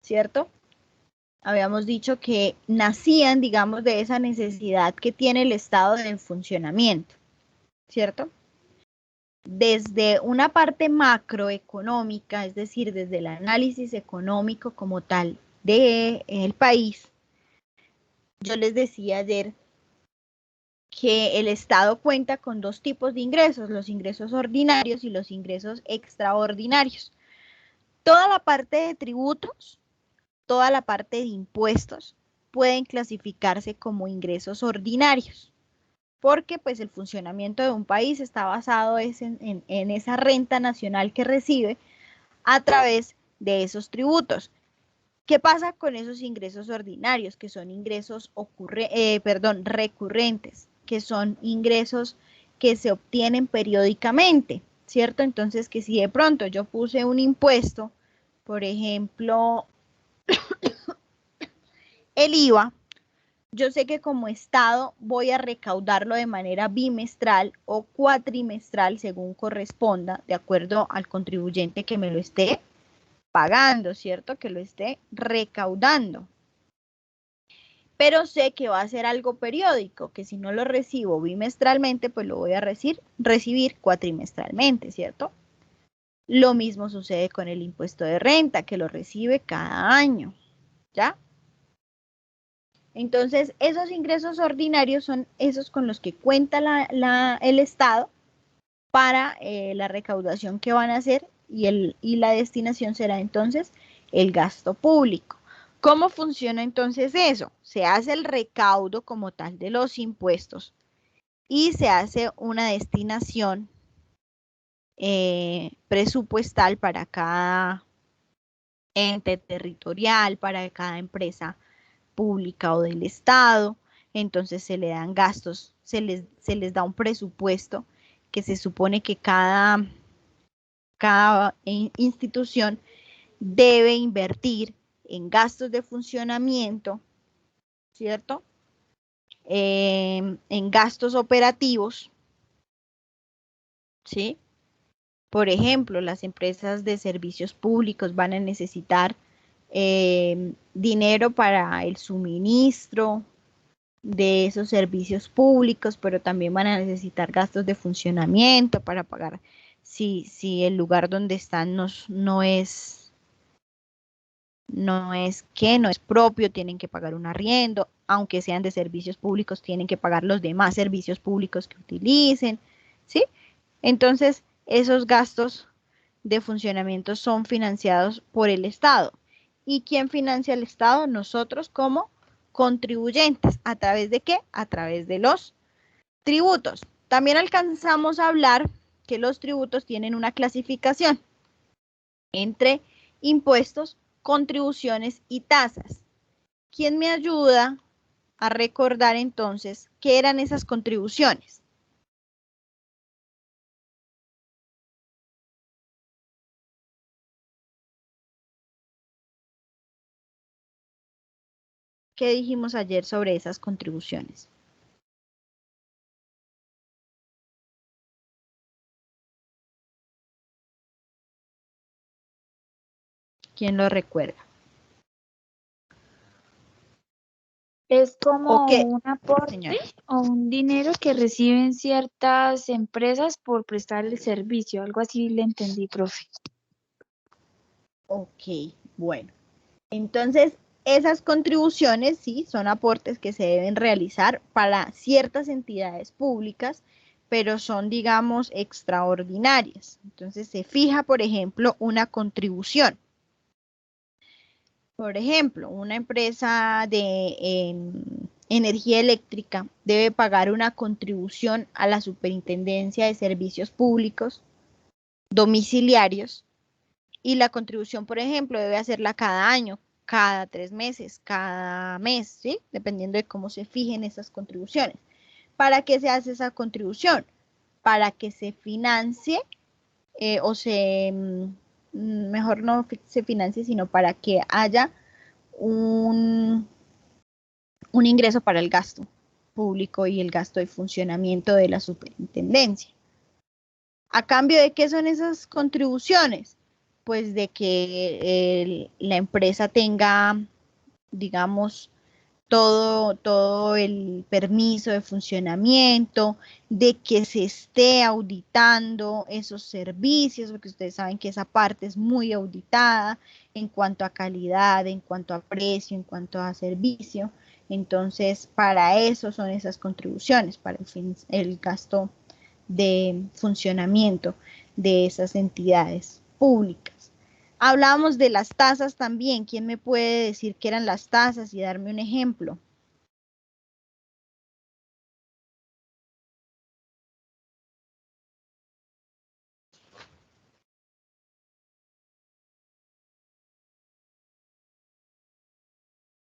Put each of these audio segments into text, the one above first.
¿cierto? Habíamos dicho que nacían, digamos, de esa necesidad que tiene el Estado de funcionamiento, ¿cierto? Desde una parte macroeconómica, es decir, desde el análisis económico como tal del país, yo les decía ayer que el Estado cuenta con dos tipos de ingresos, los ingresos ordinarios y los ingresos extraordinarios. Toda la parte de tributos, toda la parte de impuestos pueden clasificarse como ingresos ordinarios, porque pues el funcionamiento de un país está basado en esa renta nacional que recibe a través de esos tributos. ¿Qué pasa con esos ingresos ordinarios? Que son ingresos recurrentes, que son ingresos que se obtienen periódicamente, ¿cierto? Entonces, que si de pronto yo puse un impuesto, por ejemplo, el IVA, yo sé que como Estado voy a recaudarlo de manera bimestral o cuatrimestral, según corresponda, de acuerdo al contribuyente que me lo esté pagando, ¿cierto? Que lo esté recaudando. Pero sé que va a ser algo periódico, que si no lo recibo bimestralmente, pues lo voy a recibir cuatrimestralmente, ¿cierto? Lo mismo sucede con el impuesto de renta, que lo recibe cada año, ¿ya? Entonces, esos ingresos ordinarios son esos con los que cuenta el Estado para la recaudación que van a hacer y la destinación será entonces el gasto público. ¿Cómo funciona entonces eso? Se hace el recaudo como tal de los impuestos y se hace una destinación presupuestal para cada ente territorial, para cada empresa pública o del Estado. Entonces se le dan gastos, se les da un presupuesto que se supone que cada institución debe invertir en gastos de funcionamiento, ¿cierto? En gastos operativos, ¿sí? Por ejemplo, las empresas de servicios públicos van a necesitar dinero para el suministro de esos servicios públicos, pero también van a necesitar gastos de funcionamiento para pagar si el lugar donde están no es propio, tienen que pagar un arriendo, aunque sean de servicios públicos, tienen que pagar los demás servicios públicos que utilicen, ¿sí? Entonces, esos gastos de funcionamiento son financiados por el Estado. ¿Y quién financia el Estado? Nosotros como contribuyentes. ¿A través de qué? A través de los tributos. También alcanzamos a hablar que los tributos tienen una clasificación entre impuestos, contribuciones y tasas. ¿Quién me ayuda a recordar entonces qué eran esas contribuciones? ¿Qué dijimos ayer sobre esas contribuciones? ¿Quién lo recuerda? Es ¿O como qué, un aporte señora? o un dinero que reciben ciertas empresas por prestar el servicio, algo así le entendí, profe. Ok, bueno. Entonces, esas contribuciones, sí, son aportes que se deben realizar para ciertas entidades públicas, pero son, digamos, extraordinarias. Entonces, se fija, por ejemplo, una contribución. Por ejemplo, una empresa de energía eléctrica debe pagar una contribución a la Superintendencia de Servicios Públicos Domiciliarios y la contribución, por ejemplo, debe hacerla cada año, cada 3 meses, cada mes, ¿sí? Dependiendo de cómo se fijen esas contribuciones. ¿Para qué se hace esa contribución? Para que se financie o mejor no se financie, sino para que haya un, un ingreso para el gasto público y el gasto de funcionamiento de la superintendencia. ¿A cambio de qué son esas contribuciones? pues de que la empresa tenga, digamos, todo el permiso de funcionamiento, de que se esté auditando esos servicios, porque ustedes saben que esa parte es muy auditada en cuanto a calidad, en cuanto a precio, en cuanto a servicio. Entonces, para eso son esas contribuciones, para el gasto de funcionamiento de esas entidades públicas. Hablábamos de las tasas también. ¿Quién me puede decir qué eran las tasas y darme un ejemplo?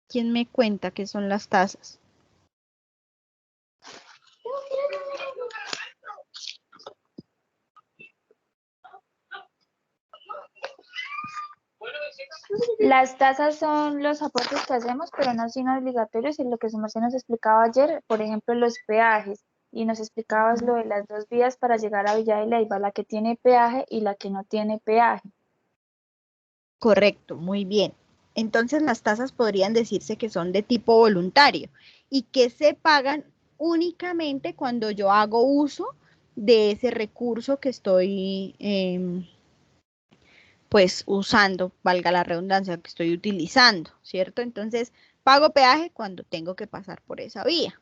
¿Quién me cuenta qué son las tasas? Las tasas son los aportes que hacemos, pero no son obligatorios. Y lo que su merced nos explicaba ayer, por ejemplo, los peajes. Y nos explicabas lo de las dos vías para llegar a Villa de Leyva, la que tiene peaje y la que no tiene peaje. Correcto, muy bien. Entonces las tasas podrían decirse que son de tipo voluntario y que se pagan únicamente cuando yo hago uso de ese recurso que estoy pues usando, valga la redundancia, que estoy utilizando, ¿cierto? Entonces pago peaje cuando tengo que pasar por esa vía,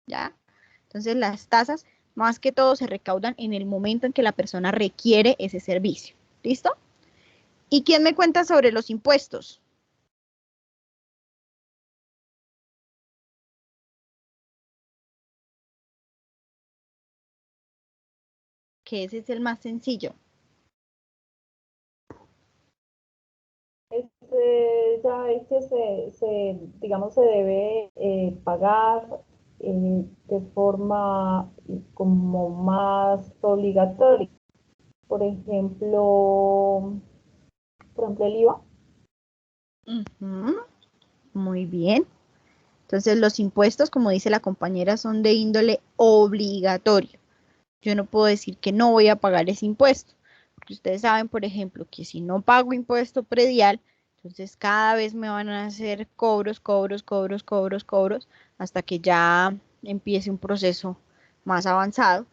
¿ya? Entonces las tasas más que todo se recaudan en el momento en que la persona requiere ese servicio, ¿listo? ¿Y quién me cuenta sobre los impuestos? Que ese es el más sencillo. Ya es que digamos, se debe pagar de forma como más obligatoria. Por ejemplo, el IVA. Ujú, muy bien. Entonces los impuestos, como dice la compañera, son de índole obligatorio. Yo no puedo decir que no voy a pagar ese impuesto. Porque ustedes saben, por ejemplo, que si no pago impuesto predial, entonces cada vez me van a hacer cobros, cobros, cobros, cobros, cobros, hasta que ya empiece un proceso más avanzado,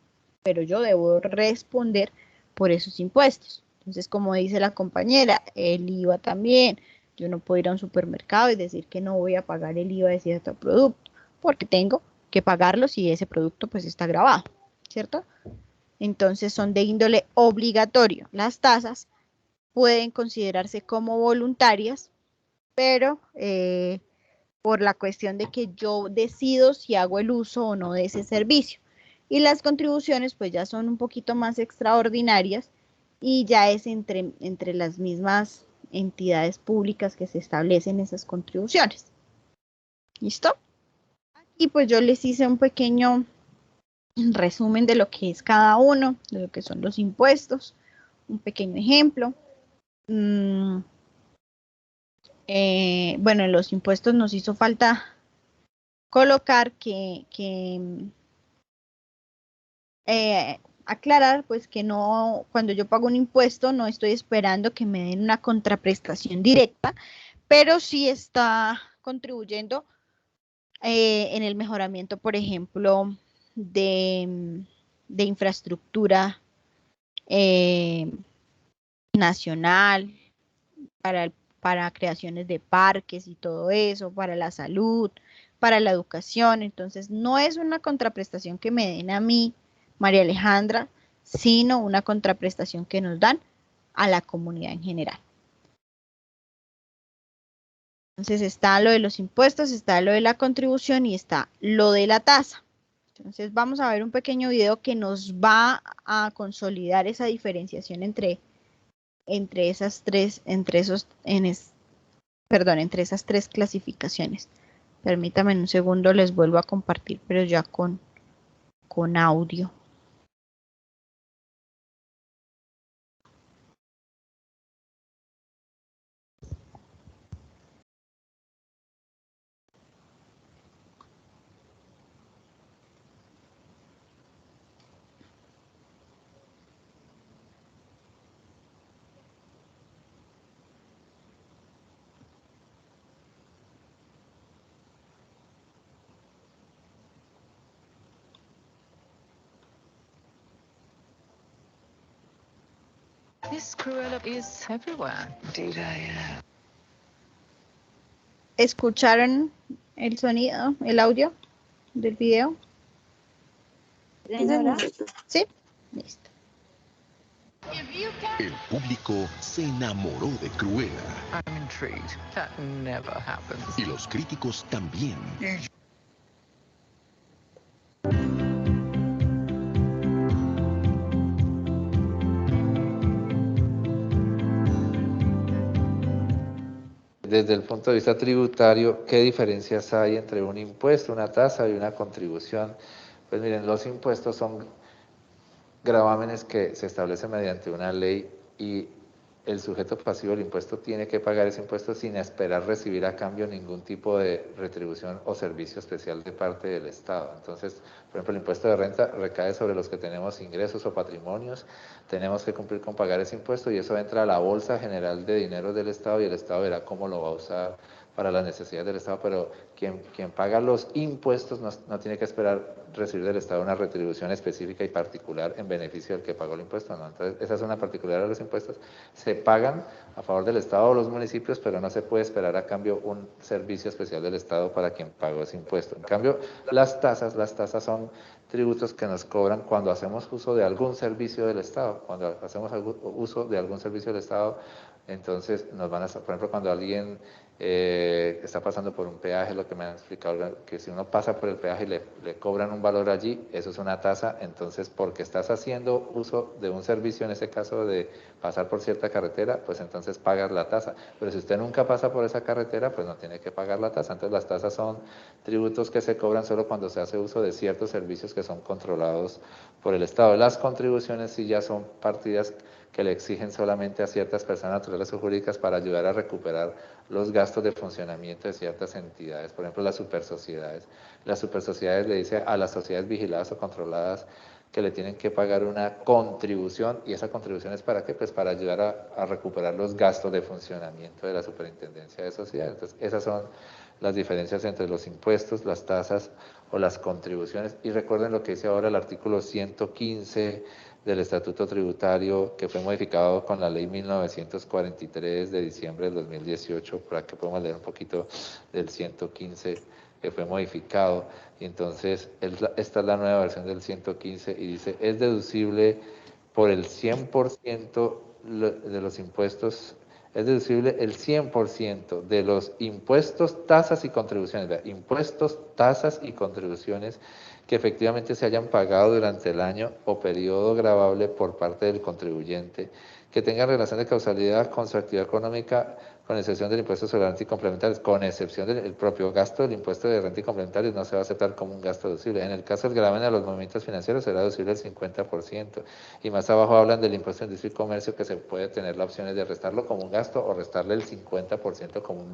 pero yo debo responder por esos impuestos. Entonces, como dice la compañera, el IVA también. Yo no puedo ir a un supermercado y decir que no voy a pagar el IVA de cierto producto, porque tengo que pagarlo si ese producto pues está grabado, ¿cierto? Entonces son de índole obligatorio. Las tasas pueden considerarse como voluntarias, pero por la cuestión de que yo decido si hago el uso o no de ese servicio. Y las contribuciones pues ya son un poquito más extraordinarias y ya es entre las mismas entidades públicas que se establecen esas contribuciones. ¿Listo? Y pues yo les hice un pequeño resumen de lo que es cada uno, de lo que son los impuestos, un pequeño ejemplo. Mm, bueno, en los impuestos nos hizo falta colocar aclarar pues que no, cuando yo pago un impuesto no estoy esperando que me den una contraprestación directa, pero sí está contribuyendo en el mejoramiento, por ejemplo, de infraestructura eh, nacional, para creaciones de parques y todo eso, para la salud, para la educación. Entonces, no es una contraprestación que me den a mí, María Alejandra, sino una contraprestación que nos dan a la comunidad en general. Entonces está lo de los impuestos, está lo de la contribución y está lo de la tasa. Entonces vamos a ver un pequeño video que nos va a consolidar esa diferenciación entre esas tres, entre esas tres clasificaciones. Permítame un segundo, les vuelvo a compartir, pero ya con audio. This Cruella is everywhere. Indeed I am. ¿Escucharon el sonido, el audio del video? Señora, ¿Sí? Listo. El público se enamoró de Cruella I'm intrigued. That never happens. y los críticos también. Desde el punto de vista tributario, ¿qué diferencias hay entre un impuesto, una tasa y una contribución? Pues miren, los impuestos son gravámenes que se establecen mediante una ley y el sujeto pasivo del impuesto tiene que pagar ese impuesto sin esperar recibir a cambio ningún tipo de retribución o servicio especial de parte del Estado. Entonces, por ejemplo, el impuesto de renta recae sobre los que tenemos ingresos o patrimonios, tenemos que cumplir con pagar ese impuesto y eso entra a la bolsa general de dinero del Estado y el Estado verá cómo lo va a usar para las necesidades del Estado, pero quien paga los impuestos no tiene que esperar recibir del Estado una retribución específica y particular en beneficio del que pagó el impuesto, ¿no? Entonces, esa es una particularidad de los impuestos. Se pagan a favor del Estado o los municipios, pero no se puede esperar a cambio un servicio especial del Estado para quien pagó ese impuesto. En cambio, las tasas son tributos que nos cobran cuando hacemos uso de algún servicio del Estado. Cuando hacemos uso de algún servicio del Estado, entonces nos van a, por ejemplo, cuando alguien está pasando por un peaje, lo que me han explicado, que si uno pasa por el peaje y le cobran un valor allí, eso es una tasa, entonces porque estás haciendo uso de un servicio, en ese caso de pasar por cierta carretera, pues entonces pagas la tasa, pero si usted nunca pasa por esa carretera, pues no tiene que pagar la tasa. Entonces las tasas son tributos que se cobran solo cuando se hace uso de ciertos servicios que son controlados por el Estado. Las contribuciones sí ya son partidas que le exigen solamente a ciertas personas naturales o jurídicas para ayudar a recuperar los gastos de funcionamiento de ciertas entidades, por ejemplo las supersociedades. Las supersociedades le dicen a las sociedades vigiladas o controladas que le tienen que pagar una contribución, y esa contribución es ¿para qué? Pues para ayudar a recuperar los gastos de funcionamiento de la superintendencia de sociedades. Entonces, esas son las diferencias entre los impuestos, las tasas o las contribuciones. Y recuerden lo que dice ahora el artículo 115 del Estatuto Tributario, que fue modificado con la Ley 1943 de diciembre del 2018, para que podamos leer un poquito del 115 que fue modificado. Y entonces, esta es la nueva versión del 115 y dice, es deducible por el 100% de los impuestos, es deducible el 100% de los impuestos, tasas y contribuciones, ¿verdad? Impuestos, tasas y contribuciones que efectivamente se hayan pagado durante el año o periodo gravable por parte del contribuyente, que tengan relación de causalidad con su actividad económica, con excepción del impuesto sobre renta y complementarios, con excepción del propio gasto del impuesto de renta y complementarios, no se va a aceptar como un gasto deducible. En el caso del gravamen de los movimientos financieros será deducible el 50%. Y más abajo hablan del impuesto de industria y comercio, que se puede tener la opción de restarlo como un gasto o restarle el 50% como un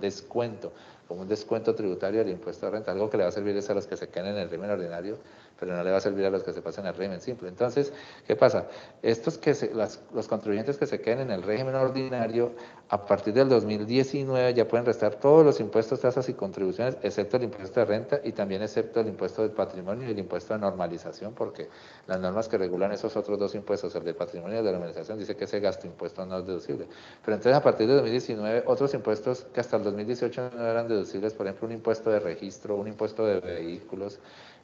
descuento tributario del impuesto de renta, algo que le va a servir es a los que se queden en el régimen ordinario, pero no le va a servir a los que se pasen al régimen simple. Entonces, ¿qué pasa? Los contribuyentes que se queden en el régimen ordinario, a partir del 2019 ya pueden restar todos los impuestos, tasas y contribuciones, excepto el impuesto de renta y también excepto el impuesto del patrimonio y el impuesto de normalización, porque las normas que regulan esos otros dos impuestos, el del patrimonio y el de la normalización, dice que ese gasto impuesto no es deducible. Pero entonces, a partir de 2019, otros impuestos que hasta el 2018 no eran deducibles, por ejemplo, un impuesto de registro, un impuesto de vehículos,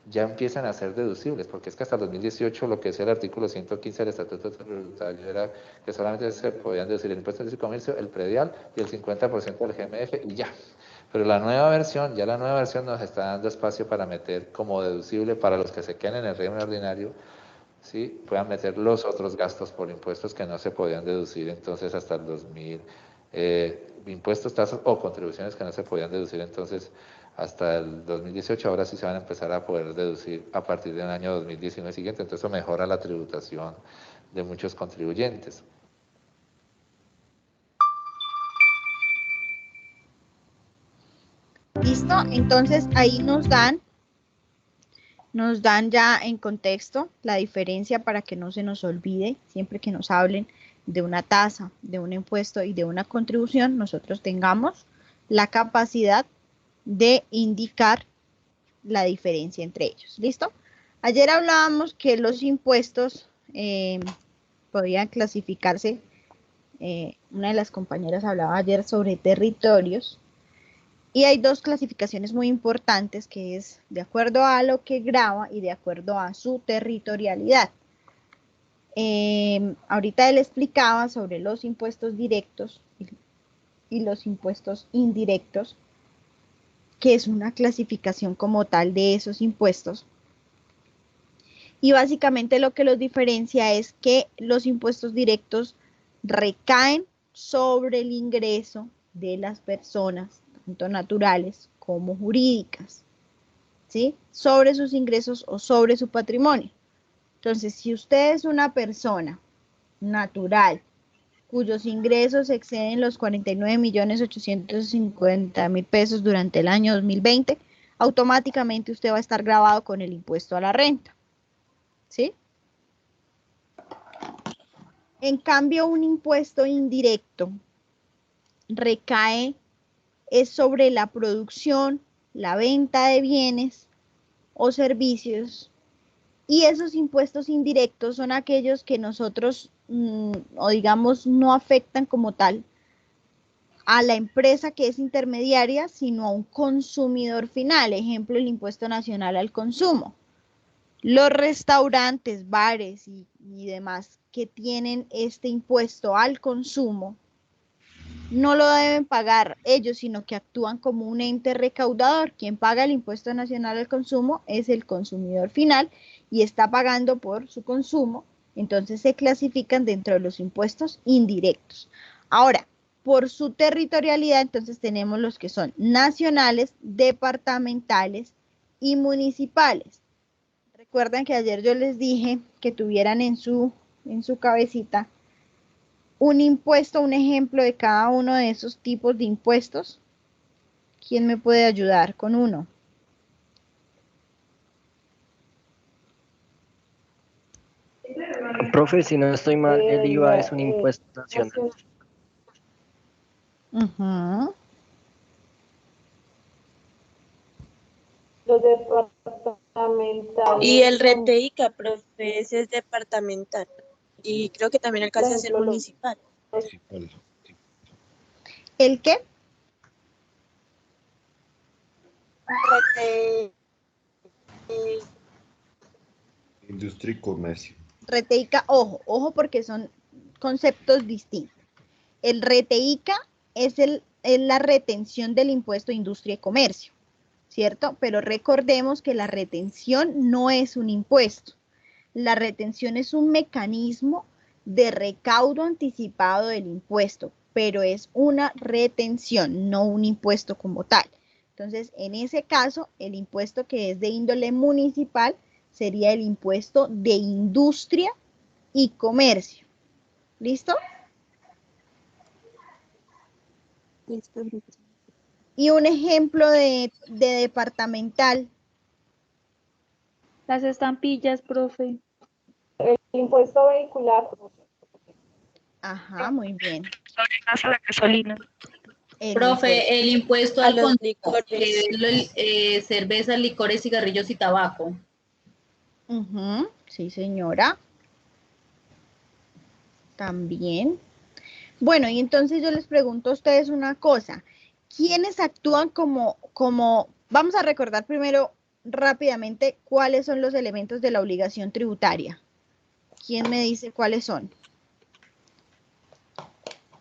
ya empiezan a ser deducibles, porque es que hasta el 2018 lo que decía el artículo 115 del Estatuto Tributario era que solamente se podían deducir el impuesto de comercio, el predial y el 50% del GMF y ya. Pero la nueva versión nos está dando espacio para meter como deducible para los que se queden en el régimen ordinario, ¿sí? Puedan meter los otros gastos por impuestos que no se podían deducir entonces hasta el 2000, impuestos, tasas o contribuciones que no se podían deducir entonces hasta el 2018, ahora sí se van a empezar a poder deducir a partir del año 2019 siguiente, entonces eso mejora la tributación de muchos contribuyentes. Listo, entonces ahí nos dan ya en contexto la diferencia para que no se nos olvide, siempre que nos hablen de una tasa, de un impuesto y de una contribución, nosotros tengamos la capacidad de indicar la diferencia entre ellos. ¿Listo? Ayer hablábamos que los impuestos podían clasificarse una de las compañeras hablaba ayer sobre territorios, y hay dos clasificaciones muy importantes, que es de acuerdo a lo que grava y de acuerdo a su territorialidad. Ahorita él explicaba sobre los impuestos directos y los impuestos indirectos, que es una clasificación como tal de esos impuestos. Y básicamente lo que los diferencia es que los impuestos directos recaen sobre el ingreso de las personas, tanto naturales como jurídicas, ¿sí? Sobre sus ingresos o sobre su patrimonio. Entonces, si usted es una persona natural cuyos ingresos exceden los 49.850.000 pesos durante el año 2020, automáticamente usted va a estar gravado con el impuesto a la renta, ¿sí? En cambio, un impuesto indirecto recae sobre la producción, la venta de bienes o servicios, y esos impuestos indirectos son aquellos que nosotros, o digamos, no afectan como tal a la empresa que es intermediaria, sino a un consumidor final. Ejemplo, el impuesto nacional al consumo. Los restaurantes, bares y demás que tienen este impuesto al consumo no lo deben pagar ellos, sino que actúan como un ente recaudador. Quien paga el impuesto nacional al consumo es el consumidor final y está pagando por su consumo, entonces se clasifican dentro de los impuestos indirectos. Ahora, por su territorialidad, entonces tenemos los que son nacionales, departamentales y municipales. Recuerdan que ayer yo les dije que tuvieran en su cabecita un impuesto, un ejemplo de cada uno de esos tipos de impuestos. ¿Quién me puede ayudar con uno? Profe, si no estoy mal, el IVA es un impuesto nacional. Los departamentales. Y el RTICA, profe, ese es departamental. Y creo que también alcanza a ser municipal. ¿El qué? Industria y comercio. RTICA, ojo porque son conceptos distintos. El RTICA es la retención del impuesto de industria y comercio, ¿cierto? Pero recordemos que la retención no es un impuesto. La retención es un mecanismo de recaudo anticipado del impuesto, pero es una retención, no un impuesto como tal. Entonces, en ese caso, el impuesto que es de índole municipal sería el impuesto de industria y comercio. ¿Listo? Listo. Y un ejemplo de departamental. Las estampillas, profe. El impuesto vehicular. Ajá, muy bien. Sobre gas a la gasolina. Profe, el impuesto A al los consumo, que es cerveza, licores, cigarrillos y tabaco. Sí, señora. También. Bueno, y entonces yo les pregunto a ustedes una cosa. ¿Quiénes actúan como, vamos a recordar primero rápidamente cuáles son los elementos de la obligación tributaria? ¿Quién me dice cuáles son?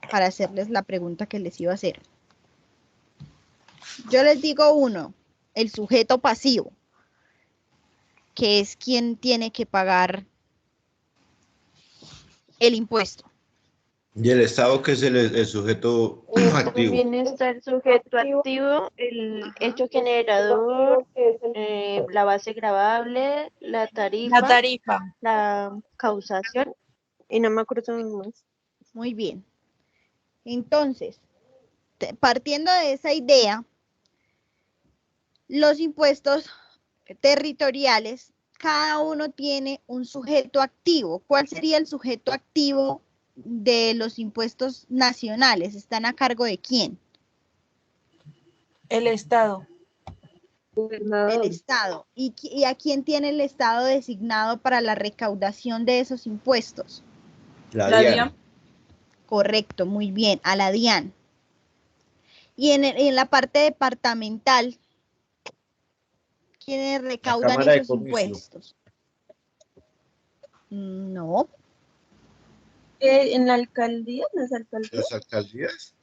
Para hacerles la pregunta que les iba a hacer. Yo les digo uno, el sujeto pasivo, que es quien tiene que pagar el impuesto. Y el Estado, que es el sujeto activo. También está el sujeto activo, el hecho generador, la base gravable, la tarifa, la causación, y no me acuerdo más. Muy bien. Entonces, partiendo de esa idea, los impuestos territoriales, cada uno tiene un sujeto activo. ¿Cuál sería el sujeto activo de los impuestos nacionales? ¿Están a cargo de quién? El Estado. El Estado. ¿Y a quién tiene el Estado designado para la recaudación de esos impuestos? La DIAN. Correcto, muy bien, a la DIAN. Y en la parte departamental, ¿quiénes recaudan Cámara de esos Comercio. impuestos? No. ¿En la alcaldía? ¿Las alcaldías? ¿Las alcaldías?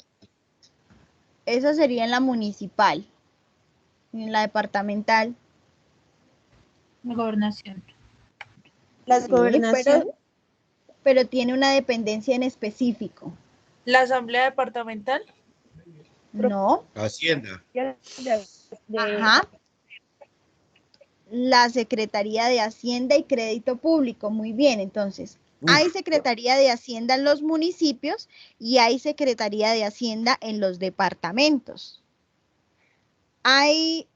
Eso sería en la municipal. En la departamental. La gobernación. ¿Las gobernaciones? Pero tiene una dependencia en específico. ¿La asamblea departamental? No. Hacienda. Ajá. La Secretaría de Hacienda y Crédito Público. Muy bien, entonces. Hay Secretaría de Hacienda en los municipios y hay Secretaría de Hacienda en los departamentos. Hay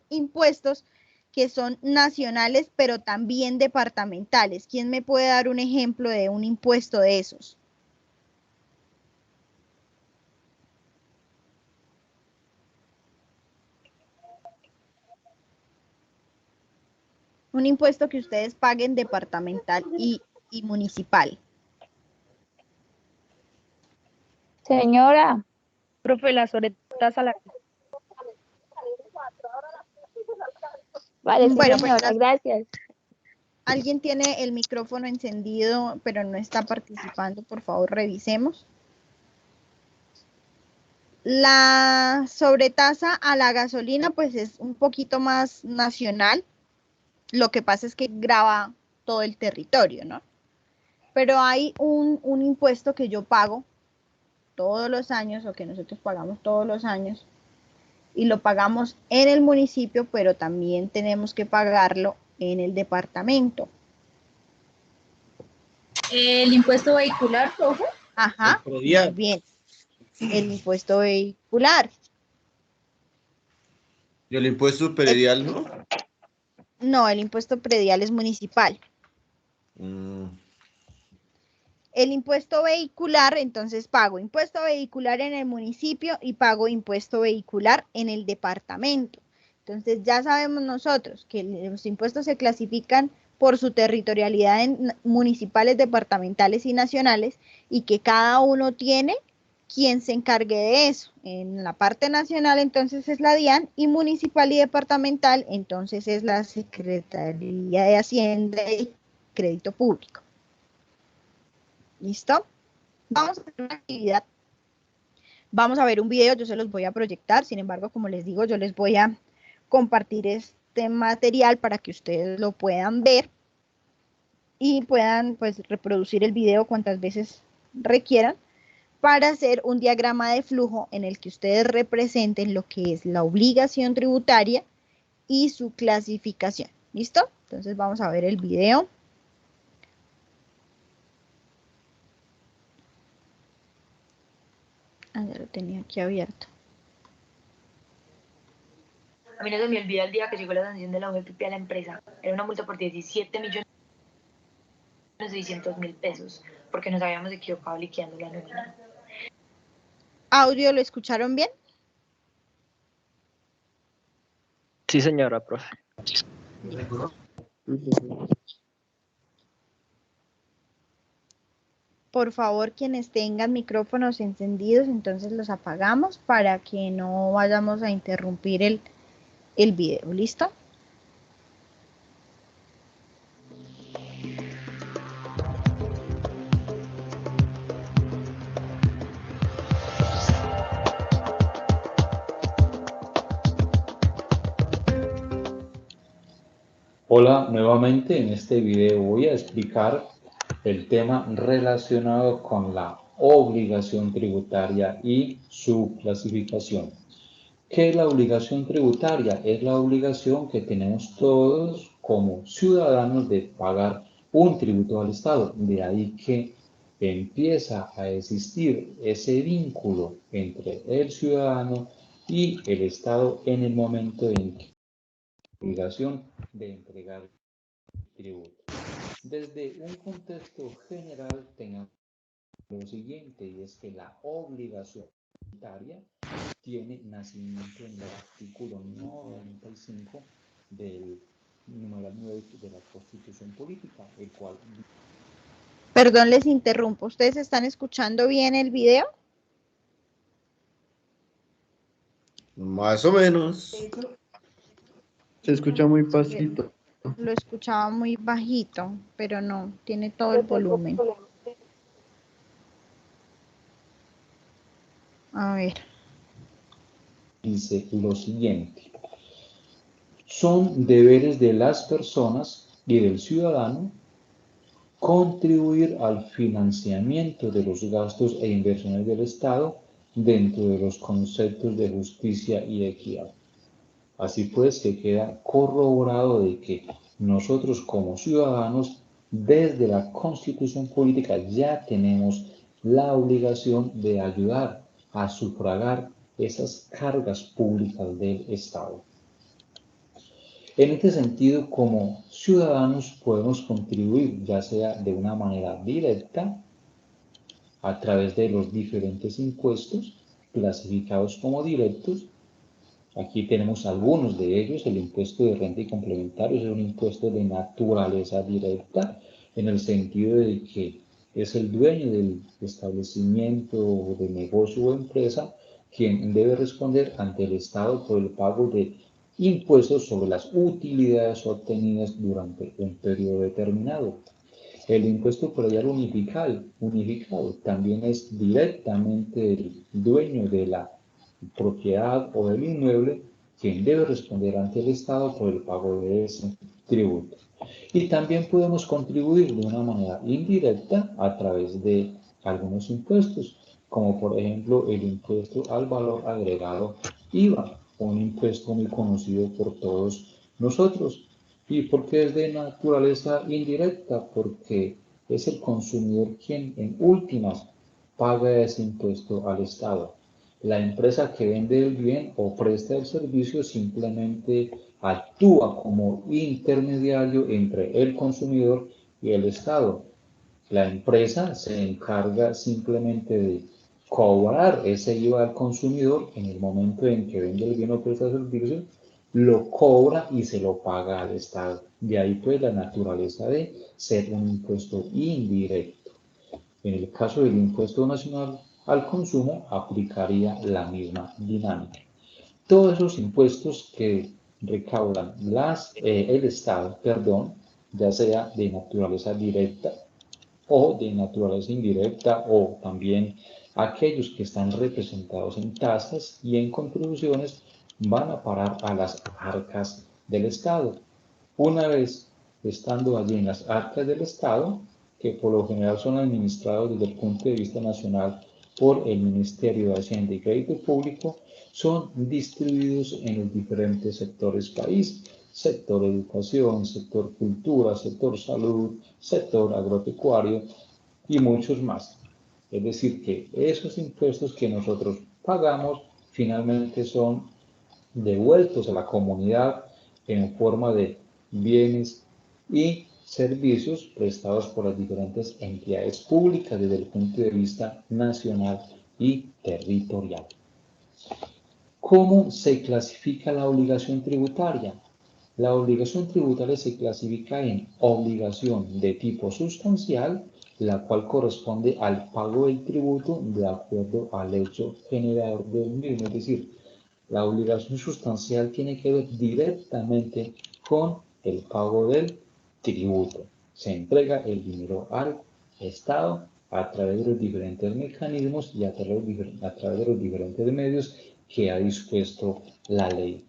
impuestos que son nacionales, pero también departamentales. ¿Quién me puede dar un ejemplo de un impuesto de esos? Un impuesto que ustedes paguen departamental y municipal. Señora. Profe, la sobretasa la... Vale, sí, Bueno, señora, gracias. ¿Alguien tiene el micrófono encendido pero no está participando? Por favor, revisemos. La sobretasa a la gasolina pues es un poquito más nacional. Lo que pasa es que grava todo el territorio, ¿no? Pero hay un impuesto que yo pago todos los años o que nosotros pagamos todos los años y lo pagamos en el municipio, pero también tenemos que pagarlo en el departamento. ¿El impuesto vehicular, profe? Ajá, muy bien. El impuesto vehicular. ¿Y el impuesto predial no? No, el impuesto predial es municipal. El impuesto vehicular, entonces pago impuesto vehicular en el municipio y pago impuesto vehicular en el departamento. Entonces ya sabemos nosotros que los impuestos se clasifican por su territorialidad en municipales, departamentales y nacionales y que cada uno tiene quien se encargue de eso. En la parte nacional entonces es la DIAN y municipal y departamental entonces es la Secretaría de Hacienda y Crédito Público. ¿Listo? Vamos a hacer una actividad. Vamos a ver un video, yo se los voy a proyectar. Sin embargo, como les digo, yo les voy a compartir este material para que ustedes lo puedan ver y puedan pues reproducir el video cuantas veces requieran para hacer un diagrama de flujo en el que ustedes representen lo que es la obligación tributaria y su clasificación. ¿Listo? Entonces vamos a ver el video. Ah, ya lo tenía aquí abierto. A mí no se me olvida el día que llegó la sanción de la UGPP a la empresa. Era una multa por 17.600.000 pesos, porque nos habíamos equivocado liquidando la nómina. ¿Audio lo escucharon bien? Sí, señora, profe. Por favor, quienes tengan micrófonos encendidos, entonces los apagamos para que no vayamos a interrumpir el video. ¿Listo? Hola, nuevamente en este video voy a explicar el tema relacionado con la obligación tributaria y su clasificación. ¿Qué es la obligación tributaria? Es la obligación que tenemos todos como ciudadanos de pagar un tributo al Estado. De ahí que empieza a existir ese vínculo entre el ciudadano y el Estado en el momento en que obligación de entregar tributo. Desde un contexto general tenemos lo siguiente, y es que la obligación tributaria tiene nacimiento en el artículo 95 del numeral 9 de la Constitución Política, el cual Perdón, les interrumpo. ¿Ustedes están escuchando bien el video? Más o menos. Se escucha muy pasito. Lo escuchaba muy bajito, pero no, tiene todo el volumen. A ver. Dice lo siguiente. Son deberes de las personas y del ciudadano contribuir al financiamiento de los gastos e inversiones del Estado dentro de los conceptos de justicia y equidad. Así pues, que queda corroborado de que nosotros como ciudadanos, desde la Constitución Política, ya tenemos la obligación de ayudar a sufragar esas cargas públicas del Estado. En este sentido, como ciudadanos podemos contribuir, ya sea de una manera directa, a través de los diferentes impuestos clasificados como directos. Aquí tenemos algunos de ellos. El impuesto de renta y complementarios es un impuesto de naturaleza directa, en el sentido de que es el dueño del establecimiento de negocio o empresa quien debe responder ante el Estado por el pago de impuestos sobre las utilidades obtenidas durante un periodo determinado. El impuesto predial unificado también es directamente el dueño de la propiedad o del inmueble quien debe responder ante el Estado por el pago de ese tributo. Y también podemos contribuir de una manera indirecta a través de algunos impuestos, como por ejemplo el impuesto al valor agregado IVA, un impuesto muy conocido por todos nosotros. ¿Y por qué es de naturaleza indirecta? Porque es el consumidor quien en últimas paga ese impuesto al Estado. La empresa que vende el bien o presta el servicio simplemente actúa como intermediario entre el consumidor y el Estado. La empresa se encarga simplemente de cobrar ese IVA al consumidor en el momento en que vende el bien o presta el servicio, lo cobra y se lo paga al Estado. De ahí pues la naturaleza de ser un impuesto indirecto. En el caso del impuesto nacional al consumo aplicaría la misma dinámica. Todos esos impuestos que recaudan el Estado, ya sea de naturaleza directa o de naturaleza indirecta, o también aquellos que están representados en tasas y en contribuciones, van a parar a las arcas del Estado. Una vez estando allí en las arcas del Estado, que por lo general son administrados desde el punto de vista nacional por el Ministerio de Hacienda y Crédito Público, son distribuidos en los diferentes sectores país: sector educación, sector cultura, sector salud, sector agropecuario y muchos más. Es decir, que esos impuestos que nosotros pagamos finalmente son devueltos a la comunidad en forma de bienes y servicios prestados por las diferentes entidades públicas desde el punto de vista nacional y territorial. ¿Cómo se clasifica la obligación tributaria? La obligación tributaria se clasifica en obligación de tipo sustancial, la cual corresponde al pago del tributo de acuerdo al hecho generador del mismo. Es decir, la obligación sustancial tiene que ver directamente con el pago del tributo. Se entrega el dinero al Estado a través de los diferentes mecanismos y a través de los diferentes medios que ha dispuesto la ley.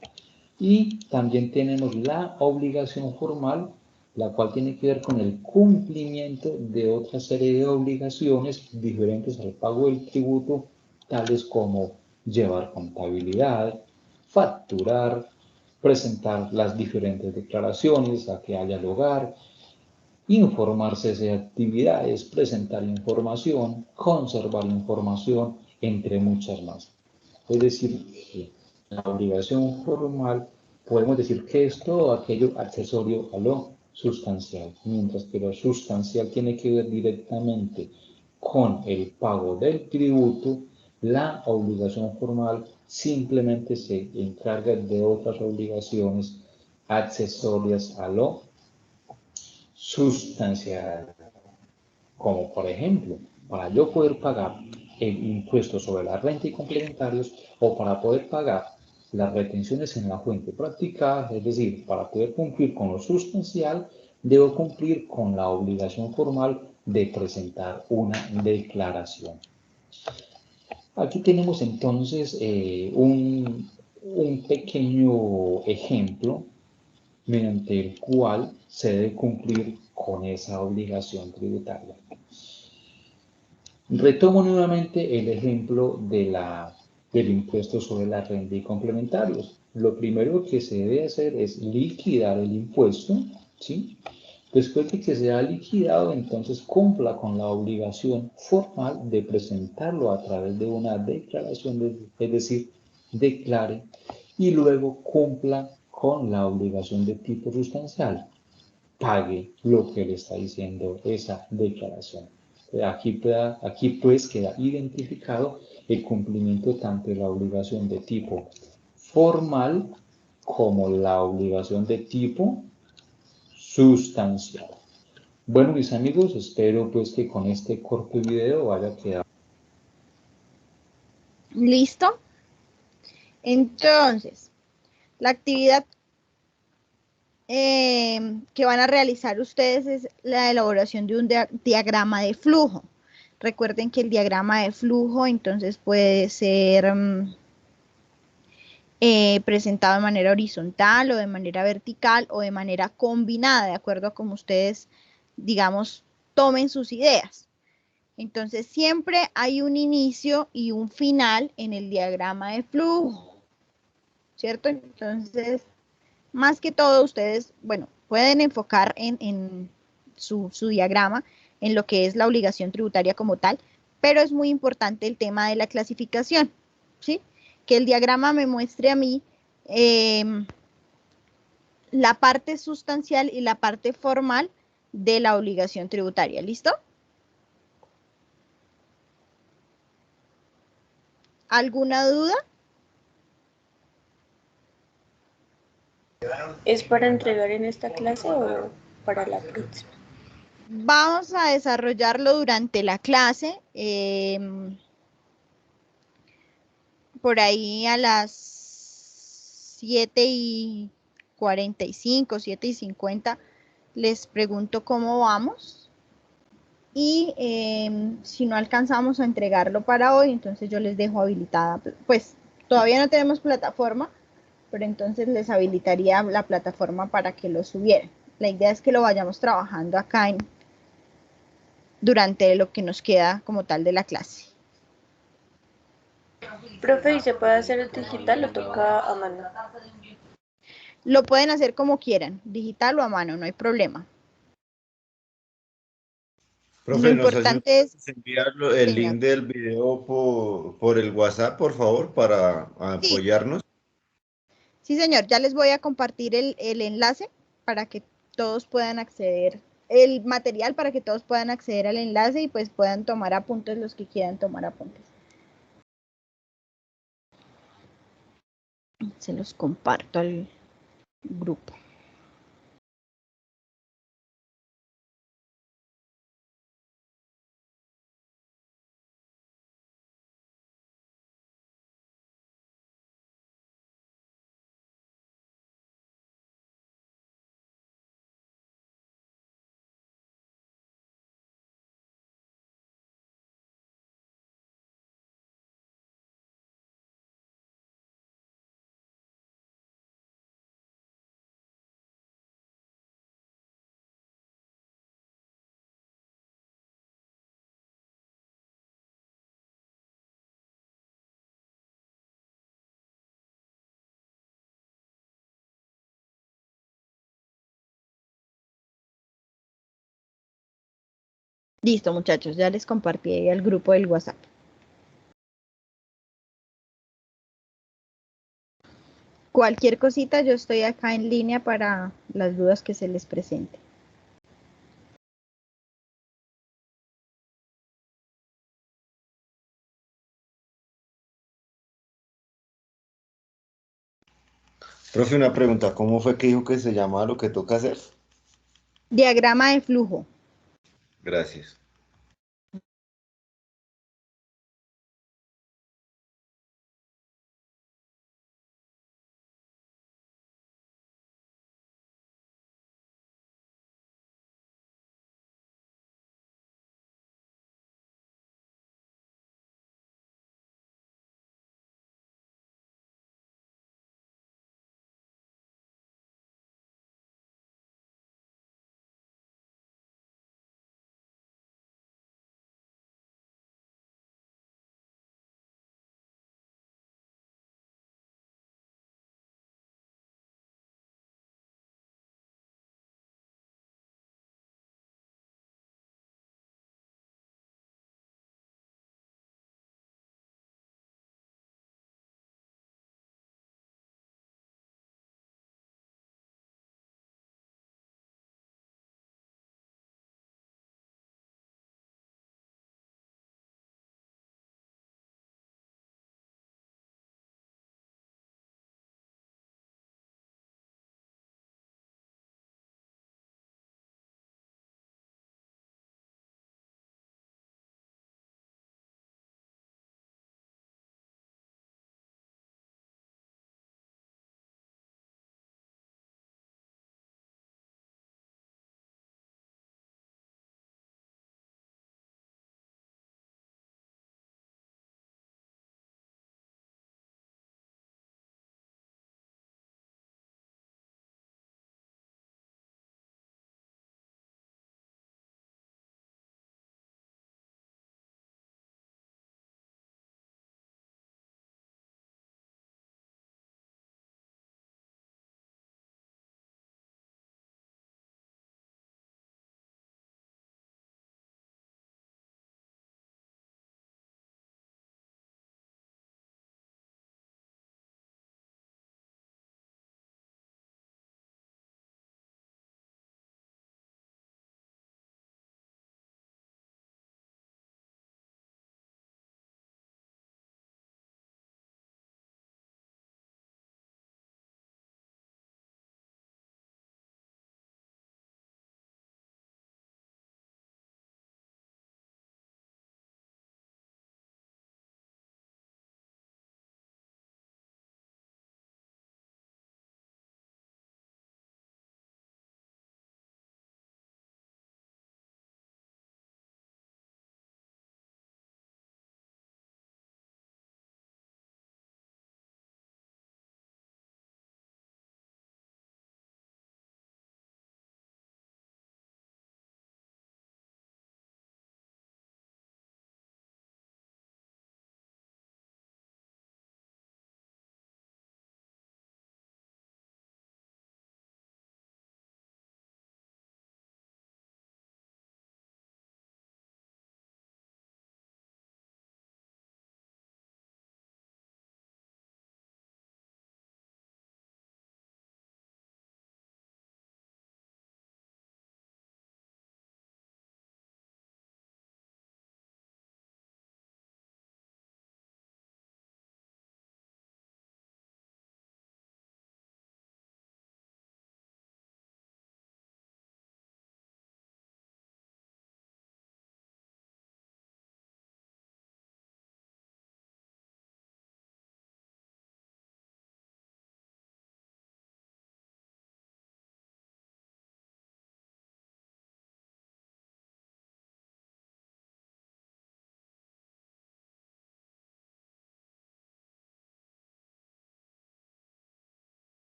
Y también tenemos la obligación formal, la cual tiene que ver con el cumplimiento de otra serie de obligaciones diferentes al pago del tributo, tales como llevar contabilidad, facturar, presentar las diferentes declaraciones a que haya lugar, informarse de actividades, presentar información, conservar información, entre muchas más. Es decir, que la obligación formal podemos decir que es todo aquello accesorio a lo sustancial, mientras que lo sustancial tiene que ver directamente con el pago del tributo. La obligación formal simplemente se encarga de otras obligaciones accesorias a lo sustancial. como por ejemplo, para yo poder pagar el impuesto sobre la renta y complementarios o para poder pagar las retenciones en la fuente práctica, es decir, para poder cumplir con lo sustancial, debo cumplir con la obligación formal de presentar una declaración. Aquí tenemos entonces un pequeño ejemplo mediante el cual se debe cumplir con esa obligación tributaria. Retomo nuevamente el ejemplo del impuesto sobre la renta y complementarios. Lo primero que se debe hacer es liquidar el impuesto, ¿sí? Después de que sea liquidado, entonces cumpla con la obligación formal de presentarlo a través de una declaración, es decir, declare, y luego cumpla con la obligación de tipo sustancial, pague lo que le está diciendo esa declaración. Aquí pues queda identificado el cumplimiento tanto de la obligación de tipo formal como la obligación de tipo sustancial. Bueno, mis amigos, espero pues que con este corto video haya quedado. ¿Listo? Entonces, la actividad que van a realizar ustedes es la elaboración de un diagrama de flujo. Recuerden que el diagrama de flujo entonces puede ser presentado de manera horizontal o de manera vertical o de manera combinada, de acuerdo a cómo ustedes, digamos, tomen sus ideas. Entonces, siempre hay un inicio y un final en el diagrama de flujo, ¿cierto? Entonces, más que todo, ustedes, bueno, pueden enfocar en su diagrama, en lo que es la obligación tributaria como tal, pero es muy importante el tema de la clasificación, ¿sí? Que el diagrama me muestre a mí la parte sustancial y la parte formal de la obligación tributaria, ¿listo? ¿Alguna duda? ¿Es para entregar en esta clase o para la próxima? Vamos a desarrollarlo durante la clase. Por ahí a las 7:45, 7:50, les pregunto cómo vamos. Y si no alcanzamos a entregarlo para hoy, entonces yo les dejo habilitada. Pues todavía no tenemos plataforma, pero entonces les habilitaría la plataforma para que lo subieran. La idea es que lo vayamos trabajando acá durante lo que nos queda como tal de la clase. Profe, ¿y se puede hacer digital o toca a mano? Lo pueden hacer como quieran, digital o a mano, no hay problema. Profe, Lo importante es enviarlo el link del video por el WhatsApp, por favor, para apoyarnos. Sí, señor, ya les voy a compartir el enlace para que todos puedan acceder, el material para que todos puedan acceder al enlace y pues puedan tomar apuntes los que quieran tomar apuntes. Se los comparto al grupo. Listo, muchachos, ya les compartí ahí al grupo del WhatsApp. Cualquier cosita, yo estoy acá en línea para las dudas que se les presenten. Profe, una pregunta, ¿cómo fue que dijo que se llamaba lo que toca hacer? Diagrama de flujo. Gracias.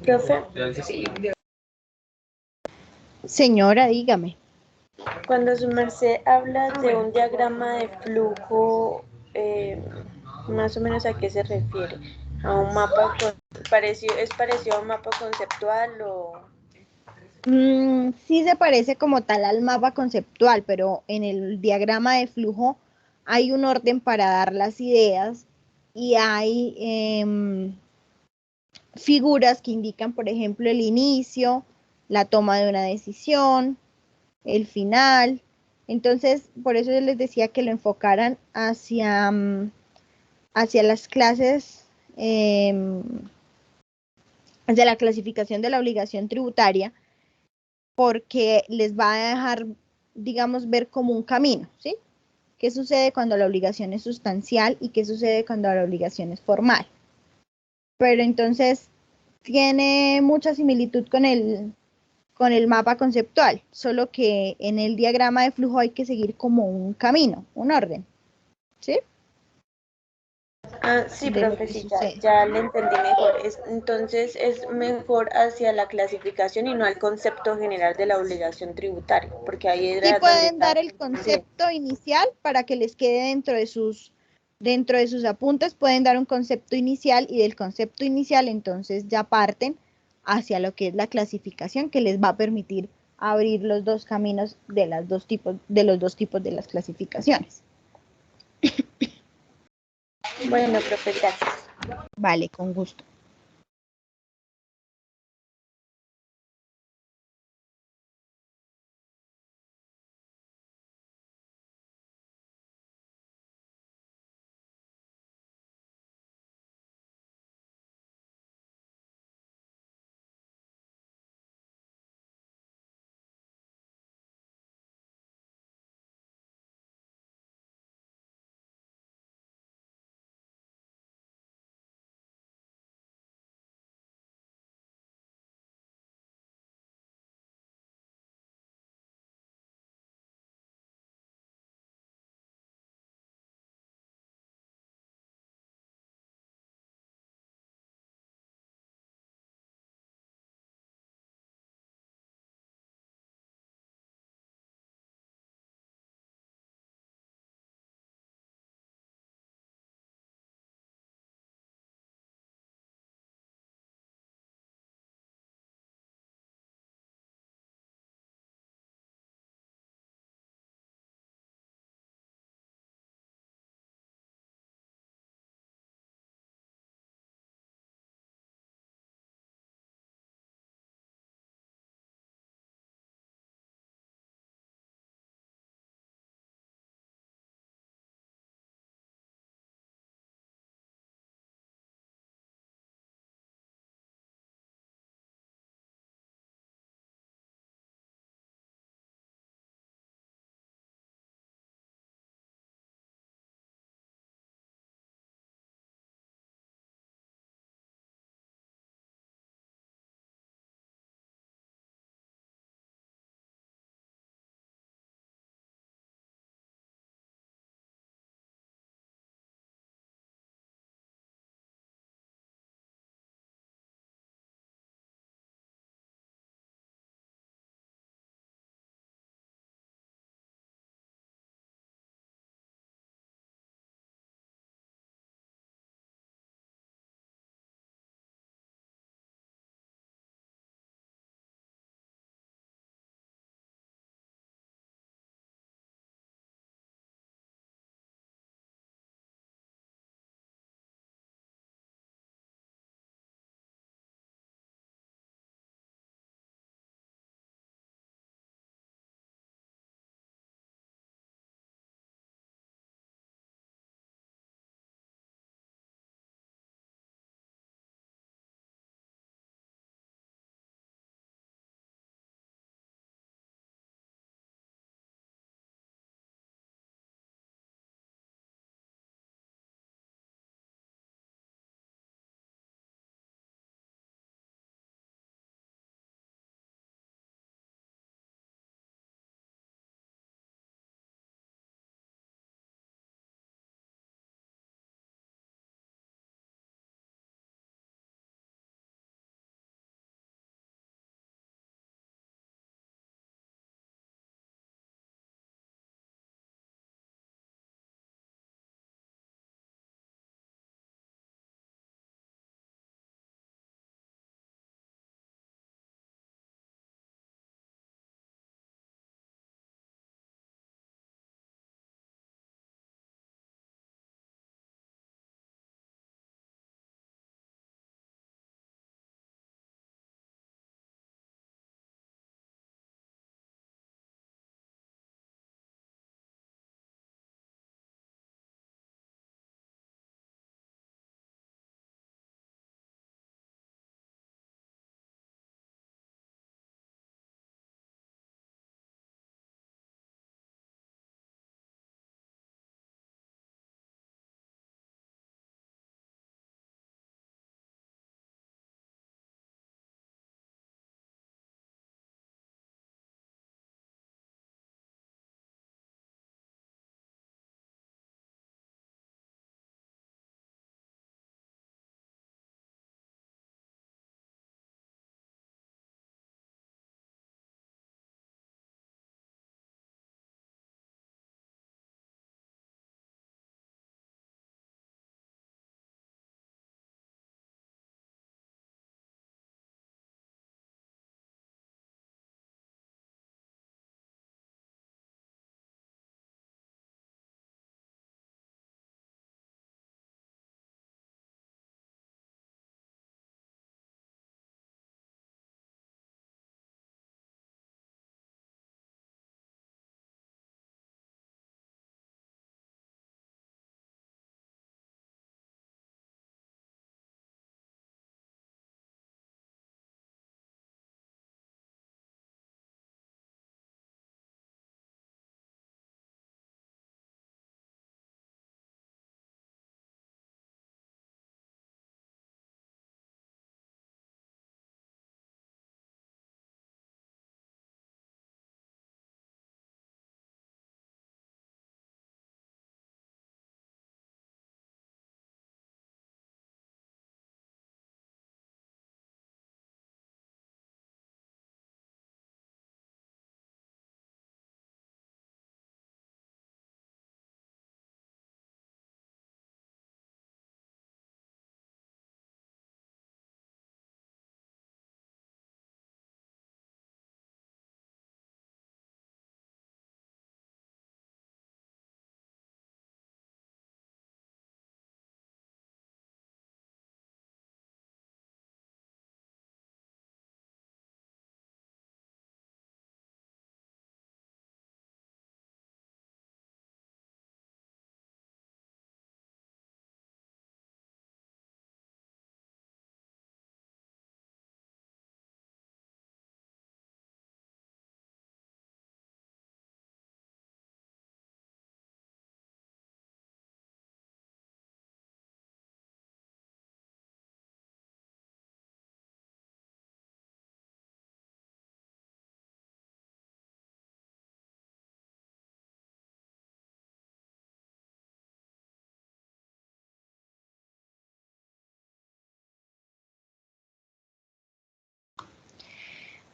Profe, Señora, dígame. cuando su merced habla de un diagrama de flujo, más o menos a qué se refiere, a un mapa ¿es parecido a un mapa conceptual o? Sí se parece como tal al mapa conceptual, pero en el diagrama de flujo hay un orden para dar las ideas y hay figuras que indican, por ejemplo, el inicio, la toma de una decisión, el final. Entonces, por eso yo les decía que lo enfocaran hacia las clases, hacia la clasificación de la obligación tributaria, porque les va a dejar, digamos, ver como un camino, ¿sí? ¿Qué sucede cuando la obligación es sustancial y qué sucede cuando la obligación es formal? Pero entonces tiene mucha similitud con el mapa conceptual, solo que en el diagrama de flujo hay que seguir como un camino, un orden, ¿sí? Ah, sí, De lo profe, que sí, sucede. ya le entendí mejor. Entonces es mejor hacia la clasificación y no al concepto general de la obligación tributaria, porque ahí Sí era donde pueden dar estaba el confundido. concepto inicial para que les quede dentro de sus apuntes, pueden dar un concepto inicial y del concepto inicial entonces ya parten hacia lo que es la clasificación que les va a permitir abrir los dos caminos de los dos tipos de las clasificaciones. Bueno, profe, gracias. Vale, con gusto.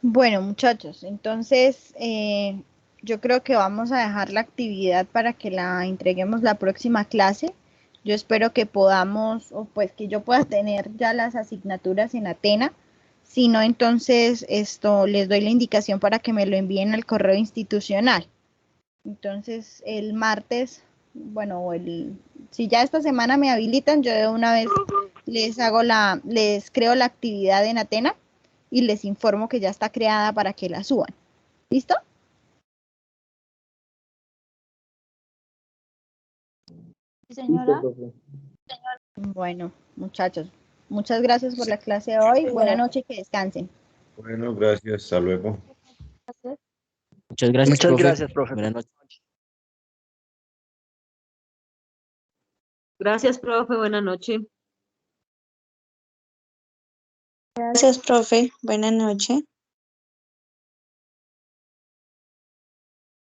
Bueno, muchachos, entonces yo creo que vamos a dejar la actividad para que la entreguemos la próxima clase. Yo espero que podamos, o pues que yo pueda tener ya las asignaturas en Atena. Si no, entonces esto les doy la indicación para que me lo envíen al correo institucional. Entonces el martes, bueno, si ya esta semana me habilitan, yo de una vez les creo la actividad en Atena y les informo que ya está creada para que la suban. ¿Listo? Señora. Bueno, muchachos, muchas gracias por la clase de hoy. Buenas noches, que descansen. Bueno, gracias. Hasta luego. Muchas gracias, Muchas profe. gracias, profe. Buenas noches. Gracias, profe. Buenas noches. Gracias, profe. Buenas noches.